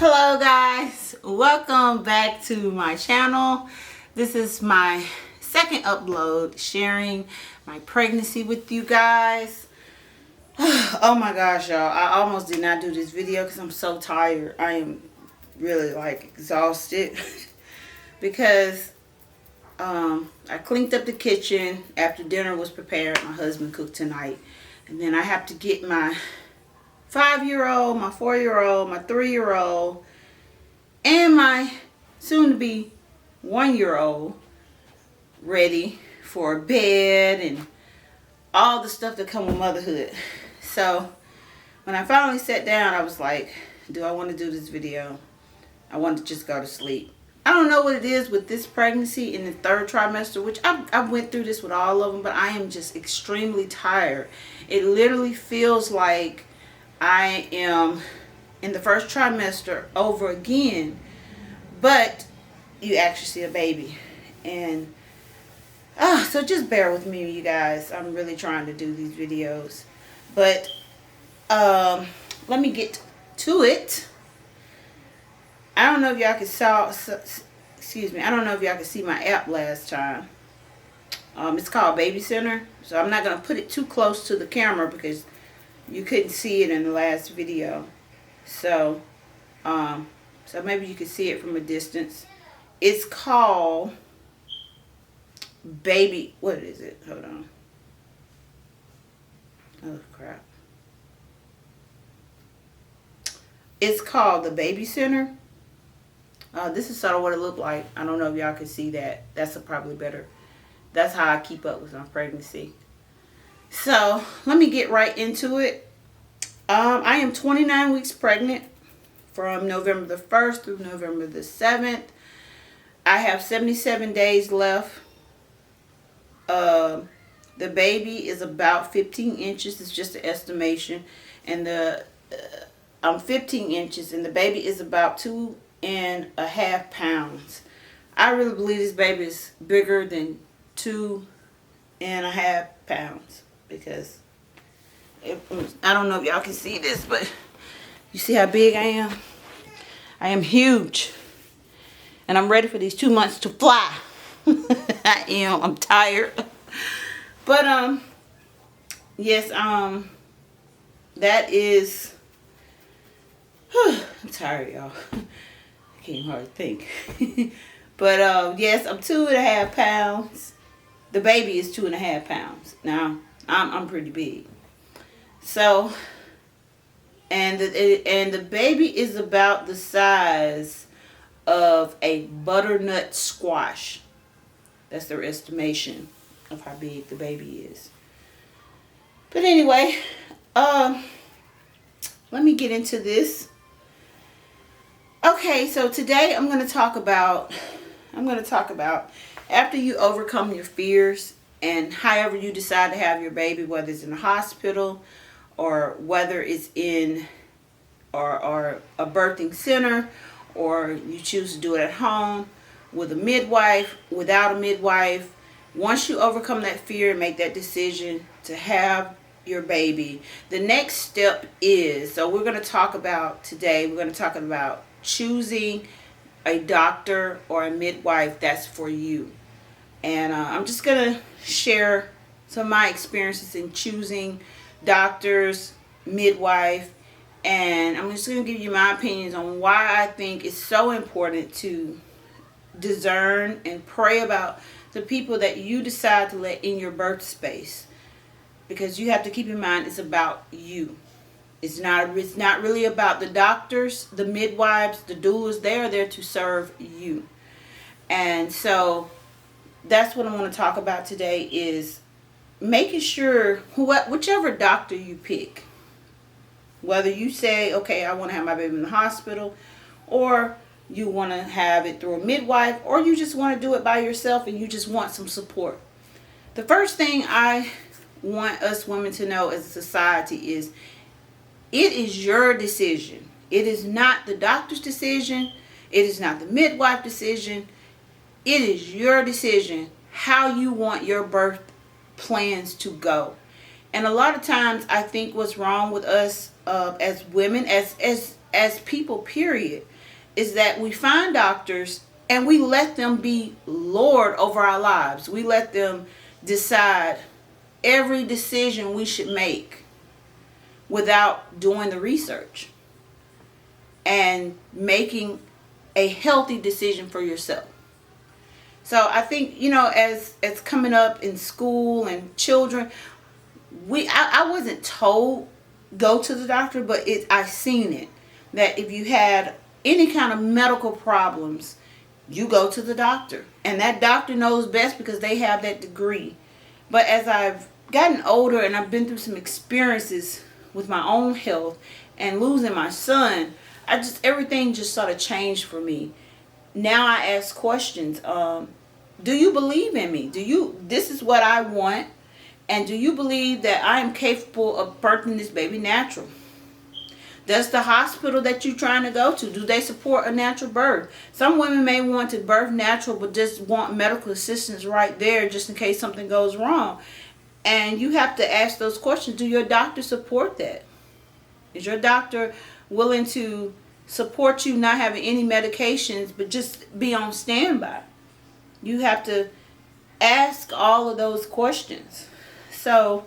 Hello guys, welcome back to my channel. This is my second upload sharing my pregnancy with you guys. Oh my gosh, y'all, I almost did not do this video because I'm so tired. I am really like exhausted because I cleaned up the kitchen after dinner was prepared. My husband cooked tonight, and then I have to get my 5-year-old, my 4-year-old, my 3-year-old, and my soon-to-be 1-year-old ready for bed and all the stuff that come with motherhood. So when I finally sat down, I was like, do I want to do this video? I want to just go to sleep. I don't know what it is with this pregnancy in the 3rd trimester, which I went through this with all of them, but I am just extremely tired. It literally feels like I am in the 1st trimester over again, but you actually see a baby. And so just bear with me, you guys. I'm really trying to do these videos, but let me get to it. I don't know if y'all can I don't know if y'all can see my app last time. It's called Baby Center, so I'm not gonna put it too close to the camera because you couldn't see it in the last video. So so maybe you can see it from a distance. It's called Baby, what is it? Hold on. Oh crap. It's called the Baby Center. This is sort of what it looked like. I don't know if y'all can see that. That's probably better. That's how I keep up with my pregnancy. So let me get right into it. I am 29 weeks pregnant from November the 1st through November the 7th. I have 77 days left. The baby is about 15 inches. It's just an estimation. And I'm 15 inches and the baby is about 2.5 pounds. I really believe this baby is bigger than 2.5 pounds because I don't know if y'all can see this, but you see how big I am? I am huge. And I'm ready for these 2 months to fly. I am. I'm tired. But yes, that is I'm tired, y'all. I can't hardly think. But yes, I'm 2.5 pounds. The baby is 2.5 pounds. Now I'm pretty big. So and the baby is about the size of a butternut squash. That's their estimation of how big the baby is. But anyway, let me get into this. Okay, so today I'm going to talk about after you overcome your fears and however you decide to have your baby, whether it's in the hospital or whether it's in or a birthing center, or you choose to do it at home with a midwife, without a midwife. Once you overcome that fear and make that decision to have your baby, the next step is, so we're going to talk about choosing a doctor or a midwife that's for you. And I'm just going to share some of my experiences in choosing doctors, midwife, and I'm just going to give you my opinions on why I think it's so important to discern and pray about the people that you decide to let in your birth space, because you have to keep in mind it's about you. It's not really about the doctors, the midwives, the doulas. They are there to serve you. And so that's what I want to talk about today, is making sure whichever doctor you pick, whether you say, okay, I want to have my baby in the hospital, or you want to have it through a midwife, or you just want to do it by yourself and you just want some support. The first thing I want us women to know as a society is it is your decision. It is not the doctor's decision. It is not the midwife decision. It is your decision how you want your birth plans to go. And a lot of times I think what's wrong with us as women, as people, period, is that we find doctors and we let them be Lord over our lives. We let them decide every decision we should make without doing the research and making a healthy decision for yourself. So I think, as coming up in school and children, I wasn't told go to the doctor, but I seen it, that if you had any kind of medical problems, you go to the doctor, and that doctor knows best because they have that degree. But as I've gotten older and I've been through some experiences with my own health and losing my son, everything just sort of changed for me. Now I ask questions. Do you believe in me? This is what I want, and do you believe that I am capable of birthing this baby natural? Does the hospital that you're trying to go to, do they support a natural birth? Some women may want to birth natural but just want medical assistance right there just in case something goes wrong. And you have to ask those questions. Do your doctor support that? Is your doctor willing to support you not having any medications but just be on standby? You have to ask all of those questions. So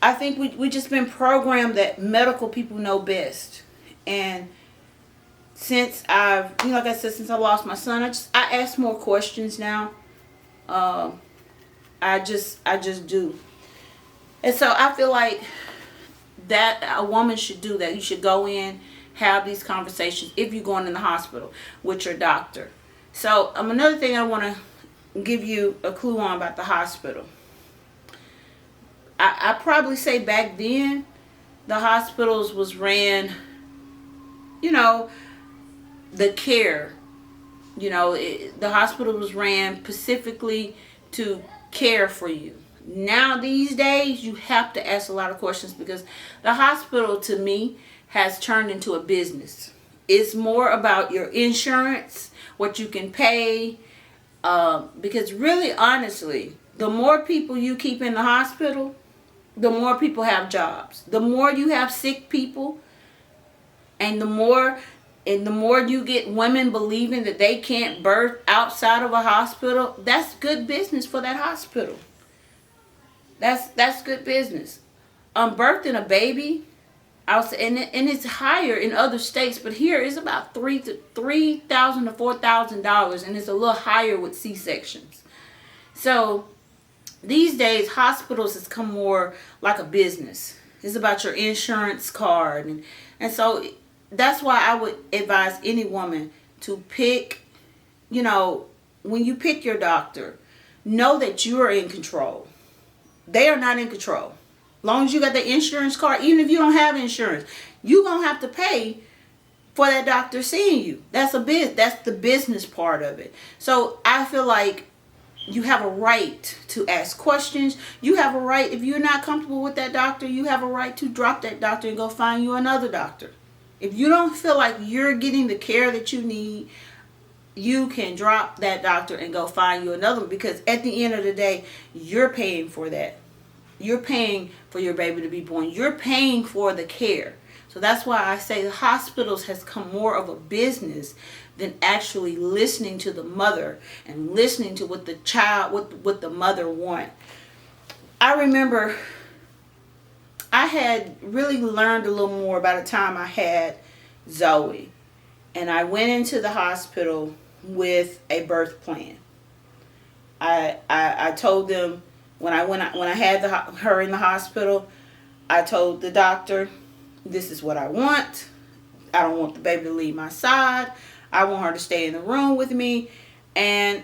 I think we just been programmed that medical people know best. And since like I said, since I lost my son, I ask more questions now. I just do. And so I feel like that a woman should do that. You should go in, have these conversations if you're going in the hospital with your doctor. So another thing I want to give you a clue on about the hospital. I probably say back then, the hospitals was ran, the care. The hospital was ran specifically to care for you. Now these days, you have to ask a lot of questions because the hospital, to me, has turned into a business. It's more about your insurance, what you can pay, because really, honestly, the more people you keep in the hospital, the more people have jobs. The more you have sick people, and the more you get women believing that they can't birth outside of a hospital, that's good business for that hospital. That's good business. Birthing a baby, and it's higher in other states, but here it's about $3,000 to $4,000, and it's a little higher with C-sections. So these days, hospitals has come more like a business. It's about your insurance card. And so that's why I would advise any woman to pick, when you pick your doctor, know that you are in control. They are not in control. As long as you got the insurance card, even if you don't have insurance, you're going to have to pay for that doctor seeing you. That's the business part of it. So I feel like you have a right to ask questions. You have a right, if you're not comfortable with that doctor, you have a right to drop that doctor and go find you another doctor. If you don't feel like you're getting the care that you need, you can drop that doctor and go find you another one, because at the end of the day, you're paying for that. You're paying for your baby to be born. You're paying for the care. So that's why I say the hospitals has come more of a business than actually listening to the mother and listening to what the child, what the mother want. I remember I had really learned a little more by the time I had Zoe, and I went into the hospital with a birth plan. I told them when I had her in the hospital, I told the doctor, this is what I want. I don't want the baby to leave my side. I want her to stay in the room with me. And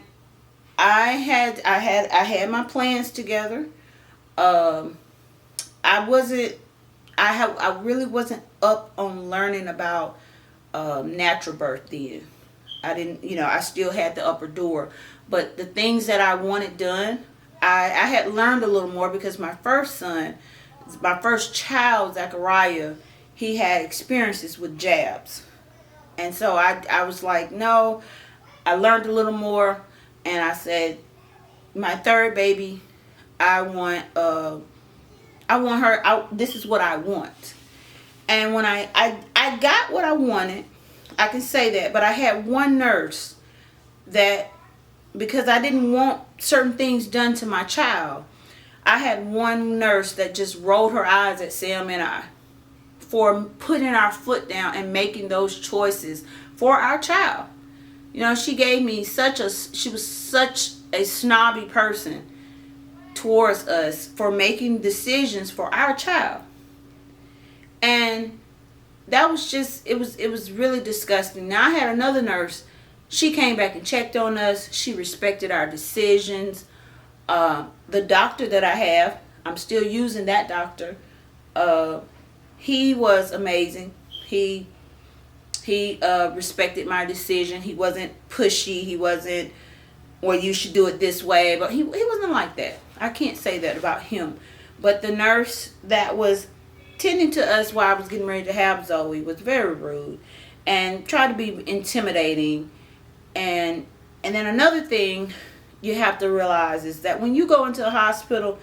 I had my plans together. I really wasn't up on learning about natural birth then. I didn't, I still had the upper door. But the things that I wanted done, I had learned a little more because my first child, Zachariah, he had experiences with jabs. And so I was like, no, I learned a little more. And I said, my third baby, I want her, this is what I want. And when I got what I wanted, I can say that. But I had one nurse that, because I didn't want certain things done to my child, I had one nurse that just rolled her eyes at Sam and I for putting our foot down and making those choices for our child. You know, she was such a snobby person towards us for making decisions for our child. And that was just, it was really disgusting. Now I had another nurse. She came back and checked on us. She respected our decisions. The doctor that I have, I'm still using that doctor. He was amazing. He respected my decision. He wasn't pushy. He wasn't, well, you should do it this way. But he wasn't like that. I can't say that about him. But the nurse that was tending to us while I was getting ready to have Zoe was very rude and tried to be intimidating. And then another thing you have to realize is that when you go into a hospital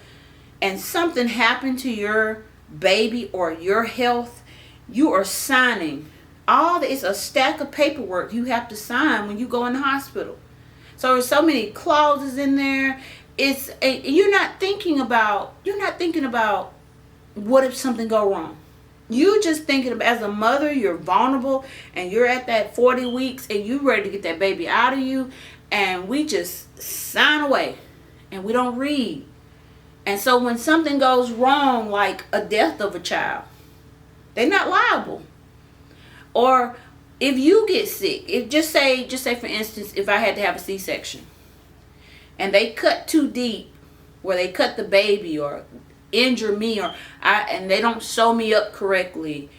and something happened to your baby or your health, you are signing it's a stack of paperwork you have to sign when you go in the hospital. So there's so many clauses in there. You're not thinking about what if something go wrong. You just thinking about, as a mother, you're vulnerable and you're at that 40 weeks and you ready to get that baby out of you, and we just sign away and we don't read. And so when something goes wrong, like a death of a child, they're not liable. Or if you get sick, just say for instance, if I had to have a C-section and they cut too deep, where they cut the baby or injure me, and they don't sew me up correctly,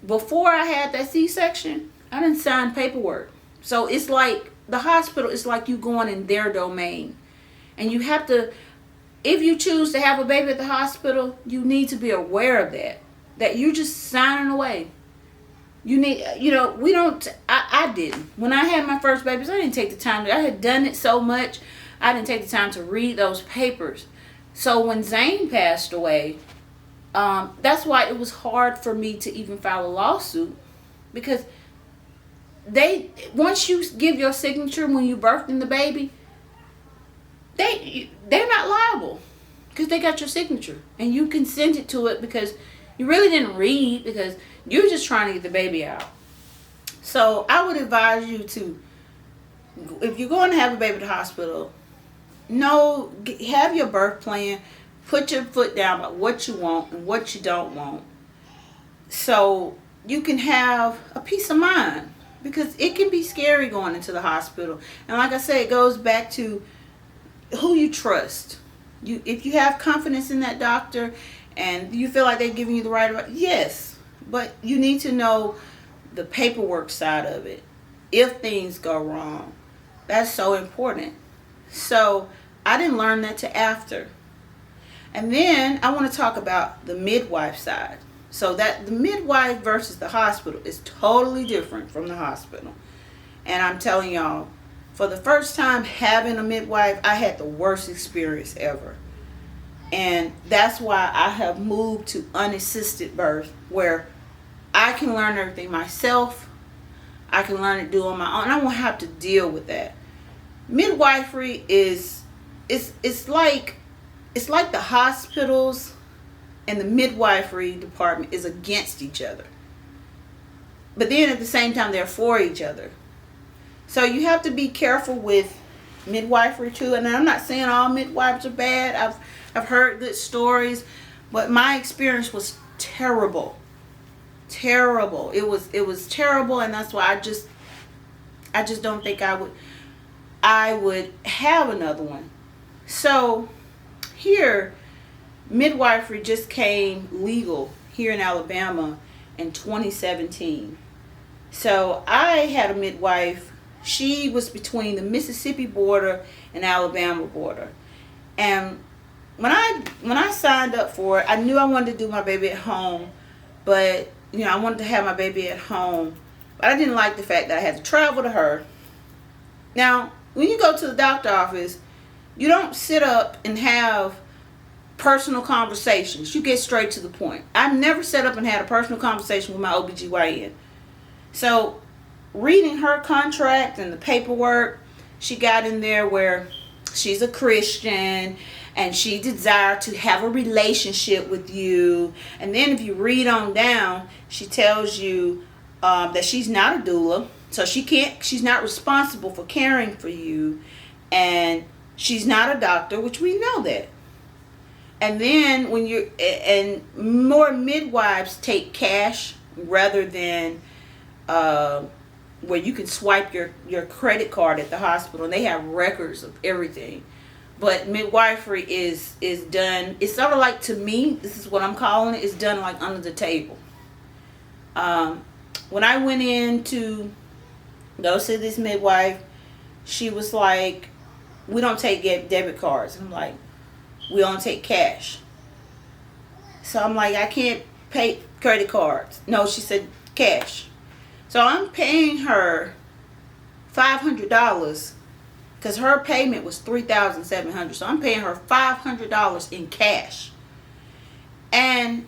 before I had that C-section, I didn't sign paperwork. So it's like the hospital is like you going in their domain, and you have to, if you choose to have a baby at the hospital, you need to be aware of that you're just signing away. You need, I didn't. When I had my first babies, I didn't take the time. I had done it so much, I didn't take the time to read those papers. So when Zane passed away, that's why it was hard for me to even file a lawsuit, because once you give your signature when you birthing the baby, they're not liable because they got your signature and you consented to it because you really didn't read, because you're just trying to get the baby out. So I would advise you to, if you're going to have a baby at the hospital, have your birth plan, put your foot down about what you want and what you don't want, so you can have a peace of mind, because it can be scary going into the hospital. And like I said, it goes back to who you trust. If you have confidence in that doctor and you feel like they're giving you the right advice, yes, but you need to know the paperwork side of it. If things go wrong, that's so important. So I didn't learn that till after. And then I want to talk about the midwife side. So that the midwife versus the hospital is totally different from the hospital. And I'm telling y'all, for the first time having a midwife, I had the worst experience ever. And that's why I have moved to unassisted birth, where I can learn everything myself. I can learn to do on my own. I won't have to deal with that. Midwifery it's like the hospitals and the midwifery department is against each other. But then at the same time, they're for each other. So you have to be careful with midwifery too. And I'm not saying all midwives are bad. I've heard good stories, but my experience was terrible. Terrible. It was terrible, and that's why I just don't think I would have another one. So here, midwifery just came legal here in Alabama in 2017. So I had a midwife. She was between the Mississippi border and Alabama border. And when I signed up for it, I knew I wanted to do my baby at home, but I wanted to have my baby at home. But I didn't like the fact that I had to travel to her. Now, when you go to the doctor office, you don't sit up and have personal conversations. You get straight to the point. I've never sat up and had a personal conversation with my OBGYN. So reading her contract and the paperwork, she got in there where she's a Christian and she desired to have a relationship with you. And then if you read on down, she tells you that she's not a doula, so she's not responsible for caring for you, and she's not a doctor, which we know that. And then and more midwives take cash rather than where you can swipe your credit card at the hospital, and they have records of everything. But midwifery is done, it's sort of like, to me, this is what I'm calling it, it's done like under the table. When I went in to go see this midwife, she was like, we don't take debit cards. I'm like, we don't take cash. So I'm like, I can't pay credit cards. No, she said cash. So I'm paying her $500 because her payment was $3,700. So I'm paying her $500 in cash. And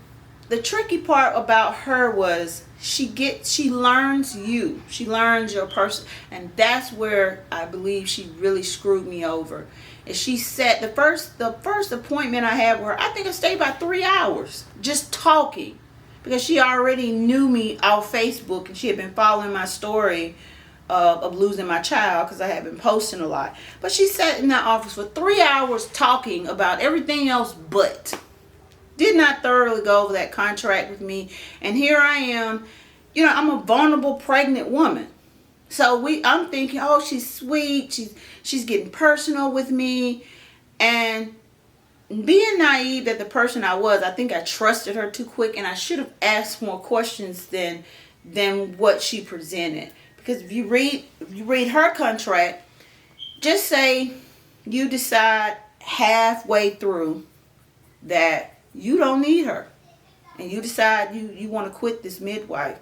the tricky part about her was she learns you. She learns your person. And that's where I believe she really screwed me over. And she said the first appointment I had with her, I think I stayed about 3 hours just talking, because she already knew me off Facebook and she had been following my story of losing my child, because I had been posting a lot. But she sat in that office for 3 hours talking about everything else but did not thoroughly go over that contract with me. And here I am, I'm a vulnerable pregnant woman. So I'm thinking, oh, she's sweet, she's getting personal with me. And being naive at the person I was, I think I trusted her too quick, and I should have asked more questions than what she presented. Because if you read her contract, just say you decide halfway through that you don't need her, and you decide you want to quit this midwife.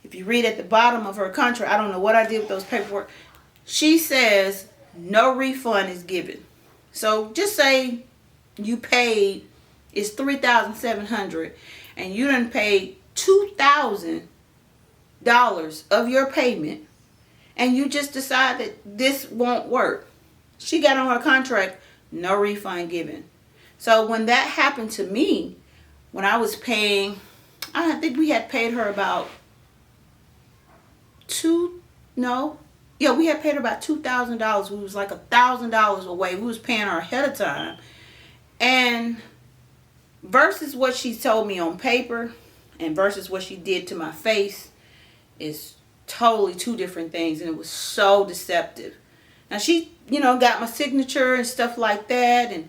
If you read at the bottom of her contract, I don't know what I did with those paperwork, she says no refund is given. So just say you paid, it's $3,700, and you done paid $2,000 of your payment, and you just decide that this won't work. She got on her contract, no refund given. So when that happened to me, when I was paying, I think we had paid her about we had paid her about $2,000. We was like $1,000 away. We was paying her ahead of time. And versus what she told me on paper and versus what she did to my face is totally two different things. And it was so deceptive. Now she, got my signature and stuff like that and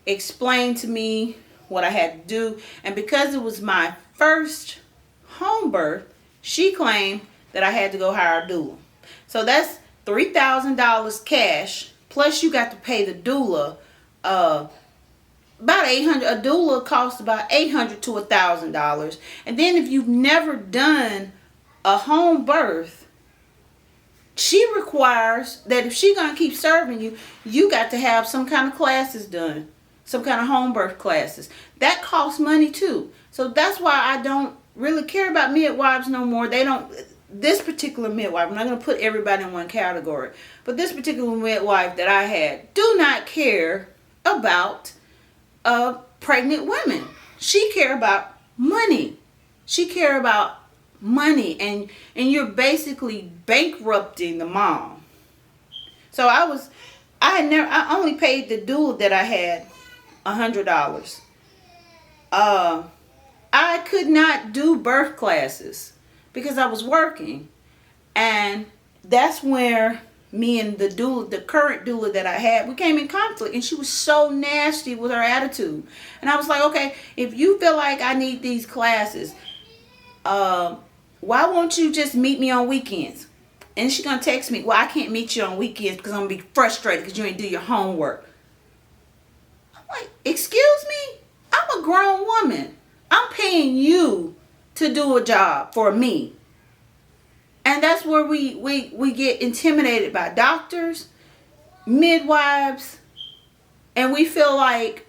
explained to me what I had to do. And because it was my first home birth, she claimed that I had to go hire a doula. So that's $3,000 cash, plus you got to pay the doula about $800. A doula costs about $800 to $1,000. And then if you've never done a home birth, she requires that if she's gonna keep serving you, you got to have some kind of classes done, some kind of home birth classes. That costs money too. So that's why I don't really care about midwives no more. This particular midwife, I'm not going to put everybody in one category, but this particular midwife that I had do not care about pregnant women. She care about money. She care about money, and you're basically bankrupting the mom. So I only paid the doula that I had $100. I could not do birth classes because I was working, and that's where me and the current doula that I had, we came in conflict, and she was so nasty with her attitude. And I was like, okay, if you feel like I need these classes, why won't you just meet me on weekends? And she's gonna text me, well, I can't meet you on weekends because I'm gonna be frustrated because you ain't do your homework. I'm like, excuse me? I'm a grown woman. I'm paying you to do a job for me. And that's where we get intimidated by doctors, midwives, and we feel like,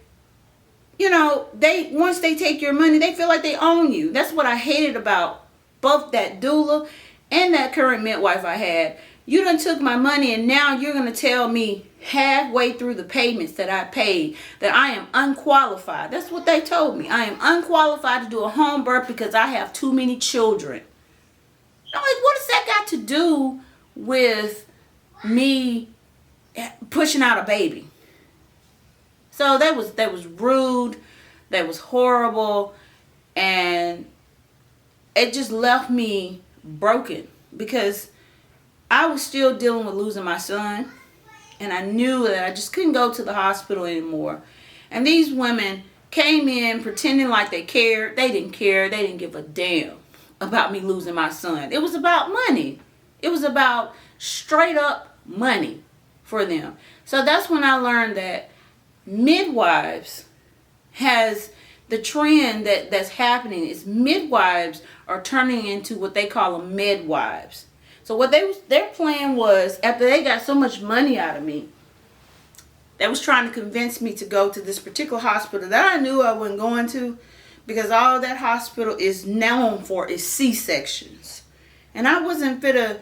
once they take your money, they feel like they own you. That's what I hated about both that doula and that current midwife I had, you done took my money, and now you're going to tell me halfway through the payments that I paid that I am unqualified. That's what they told me. I am unqualified to do a home birth because I have too many children. I'm like, what does that got to do with me pushing out a baby? So that was rude. That was horrible. And it just left me broken because I was still dealing with losing my son. And I knew that I just couldn't go to the hospital anymore. And these women came in pretending like they cared. They didn't care. They didn't give a damn about me losing my son. It was about money. It was about straight up money for them. So that's when I learned that midwives has the trend that's happening is midwives are turning into what they call them midwives. So what their plan was, after they got so much money out of me, they was trying to convince me to go to this particular hospital that I knew I wasn't going to, because all that hospital is known for is C-sections. And I wasn't fit to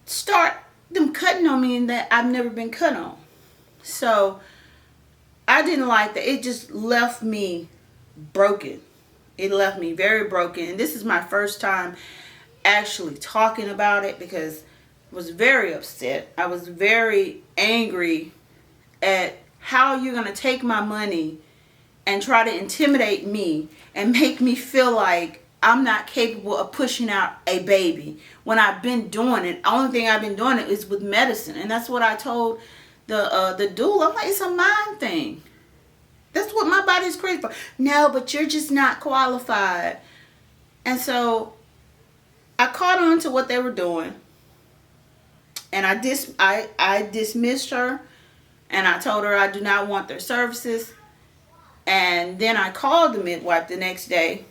start them cutting on me and that I've never been cut on. So I didn't like that. It just left me broken. It left me very broken. And this is my first time actually talking about it because I was very upset. I was very angry at how you're going to take my money and try to intimidate me and make me feel like I'm not capable of pushing out a baby when I've been doing it. The only thing I've been doing it is with medicine. And that's what I told the doula. I'm like, it's a mind thing. That's what my body's crazy for. No, but you're just not qualified. And so I caught on to what they were doing, and I dismissed her, and I told her I do not want their services. And then I called the midwife the next day.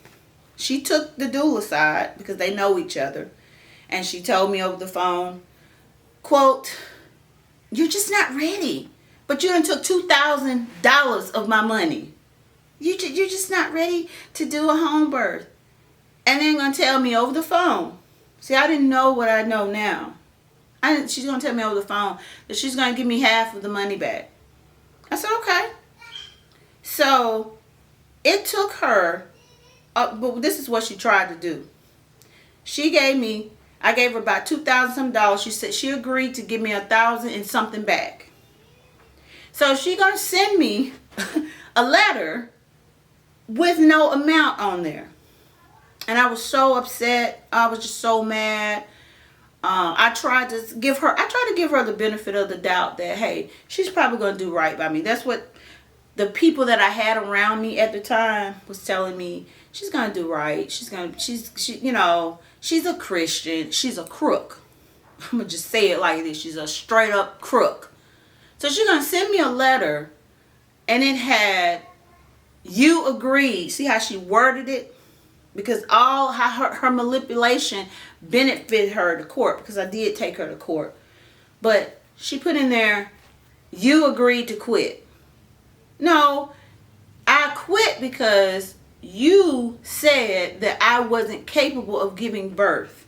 She took the doula side because they know each other, and she told me over the phone, quote, "You're just not ready, but you done took $2,000 of my money. You're just not ready to do a home birth." And then gonna tell me over the phone. See, I didn't know what I know now. She's gonna tell me over the phone that she's gonna give me half of the money back. I said, okay. So it took her, but this is what she tried to do. I gave her about $2,000 some dollars. She said she agreed to give me $1,000 and something back. So she gonna send me a letter with no amount on there. And I was so upset. I was just so mad. I tried to give her the benefit of the doubt that, hey, she's probably going to do right by me. That's what the people that I had around me at the time was telling me. She's going to do right. She's a Christian. She's a crook. I'm going to just say it like this. She's a straight up crook. So she's going to send me a letter, and it had, "You agreed." See how she worded it? Because all her manipulation benefited her to court, because I did take her to court. But she put in there, "You agreed to quit." No, I quit because you said that I wasn't capable of giving birth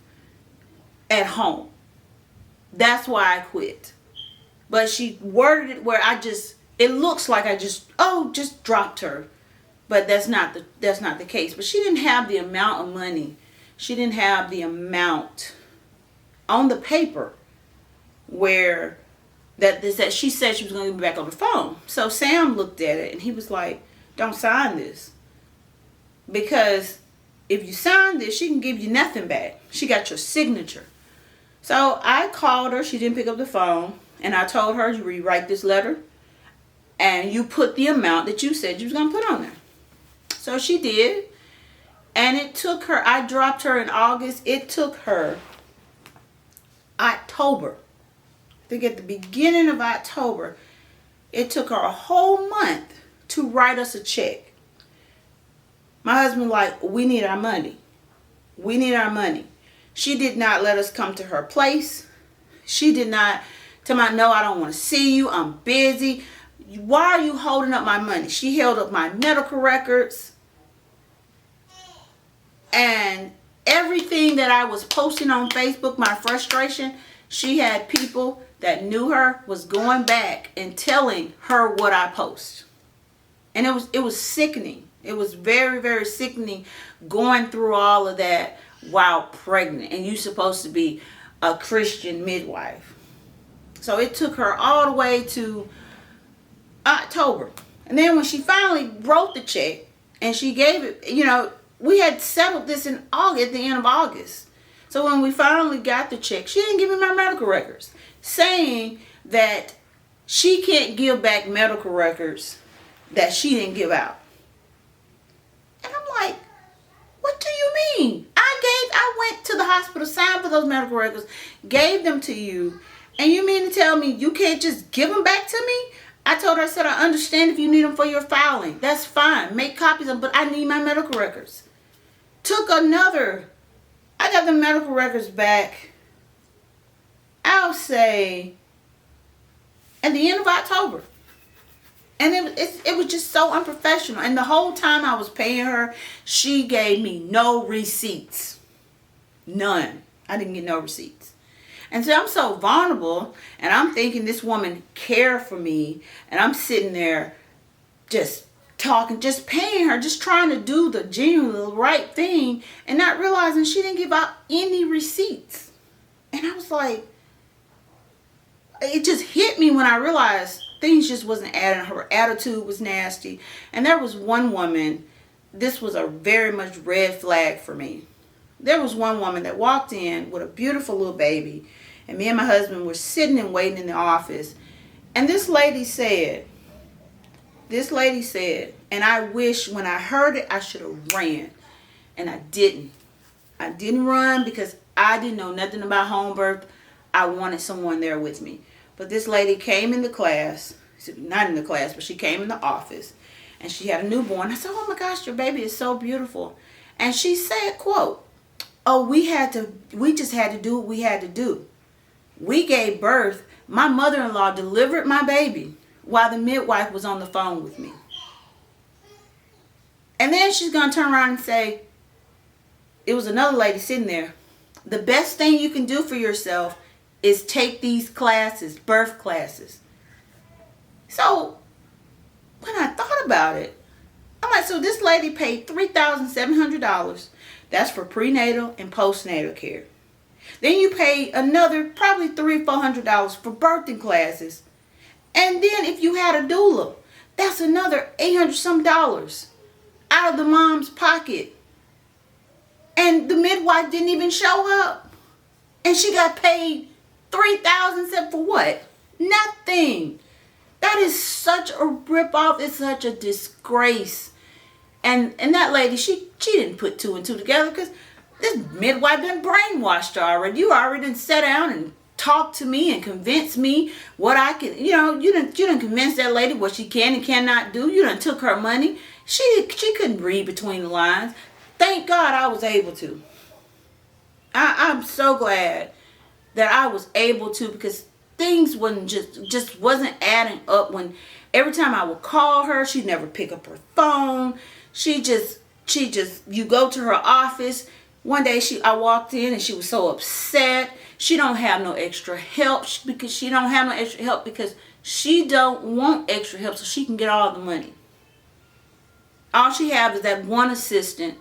at home. That's why I quit. But she worded it where it looks like I just dropped her. But that's not the case. But she didn't have the amount of money. She didn't have the amount on the paper where that she said she was going to give me back on the phone. So Sam looked at it and he was like, "Don't sign this. Because if you sign this, she can give you nothing back. She got your signature." So I called her. She didn't pick up the phone. And I told her, "You rewrite this letter and you put the amount that you said you was going to put on there." So she did, and it took her, I dropped her in August. It took her October. I think at the beginning of October, it took her a whole month to write us a check. My husband was like, "We need our money. We need our money." She did not let us come to her place. She did not tell me, "No, I don't want to see you. I'm busy. Why are you holding up my money?" She held up my medical records. And everything that I was posting on Facebook, my frustration, she had people that knew her was going back and telling her what I post. And it was sickening. It was very, very sickening going through all of that while pregnant. And you're supposed to be a Christian midwife. So it took her all the way to October. And then when she finally wrote the check and she gave it, you know, we had settled this in August, at the end of August. So when we finally got the check, she didn't give me my medical records, saying that she can't give back medical records that she didn't give out. And I'm like, what do you mean? I went to the hospital, signed for those medical records, gave them to you, and you mean to tell me you can't just give them back to me? I told her, I said, I understand if you need them for your filing. That's fine. Make copies of them, but I need my medical records. I got the medical records back, I'll say, at the end of October. And it was just so unprofessional. And the whole time I was paying her, she gave me no receipts. None. I didn't get no receipts. And so I'm so vulnerable, and I'm thinking this woman cared for me, and I'm sitting there just talking, just paying her, just trying to do the genuine right thing, and not realizing she didn't give out any receipts. And I was like, it just hit me when I realized things just wasn't adding. Her attitude was nasty. And there was one woman, this was a very much red flag for me. There was one woman that walked in with a beautiful little baby, and me and my husband were sitting and waiting in the office. And this lady said, and I wish when I heard it, I should have ran. And I didn't. I didn't run because I didn't know nothing about home birth. I wanted someone there with me. But this lady came in the class, not in the class, but she came in the office, and she had a newborn. I said, oh my gosh, your baby is so beautiful. And she said, quote, oh, we just had to do what we had to do. We gave birth. My mother-in-law delivered my baby while the midwife was on the phone with me. And then she's going to turn around and say, it was another lady sitting there, the best thing you can do for yourself is take these classes, birth classes. So when I thought about it, I'm like, so this lady paid $3,700. That's for prenatal and postnatal care. Then you pay another probably $300 or $400 for birthing classes. And then if you had a doula, that's another $800 some out of the mom's pocket. And the midwife didn't even show up. And she got paid $3,000 for what? Nothing. That is such a ripoff. It's such a disgrace. And that lady, she didn't put two and two together because this midwife done brainwashed her already. You already done sat down and talked to me and convinced me what I can, you done convince that lady what she can and cannot do. You done took her money. She couldn't read between the lines. Thank God I was able to. I'm so glad that I was able to, because things wasn't just wasn't adding up. When every time I would call her, she'd never pick up her phone. She just you go to her office. One day I walked in and she was so upset. She don't have no extra help because she don't want extra help so she can get all the money. All she has is that one assistant,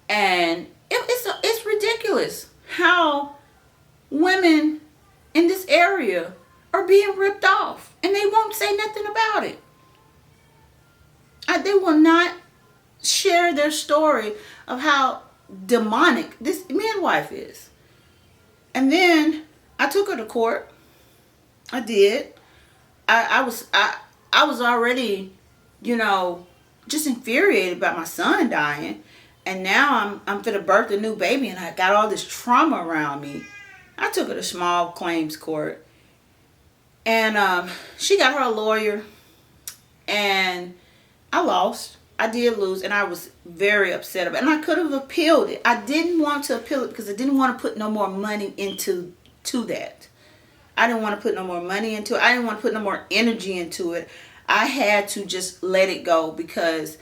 and it's ridiculous how women in this area are being ripped off, and they won't say nothing about it. They will not share their story of how demonic this midwife is. And then I took her to court. I did. I was already, just infuriated about my son dying, and now I'm finna birth a new baby, and I got all this trauma around me. I took her to small claims court, and she got her a lawyer, and I lost. I did lose, and I was very upset about it. And I could have appealed it. I didn't want to appeal it because I didn't want to put no more money into that. I didn't want to put no more money into it. I didn't want to put no more energy into it. I had to just let it go because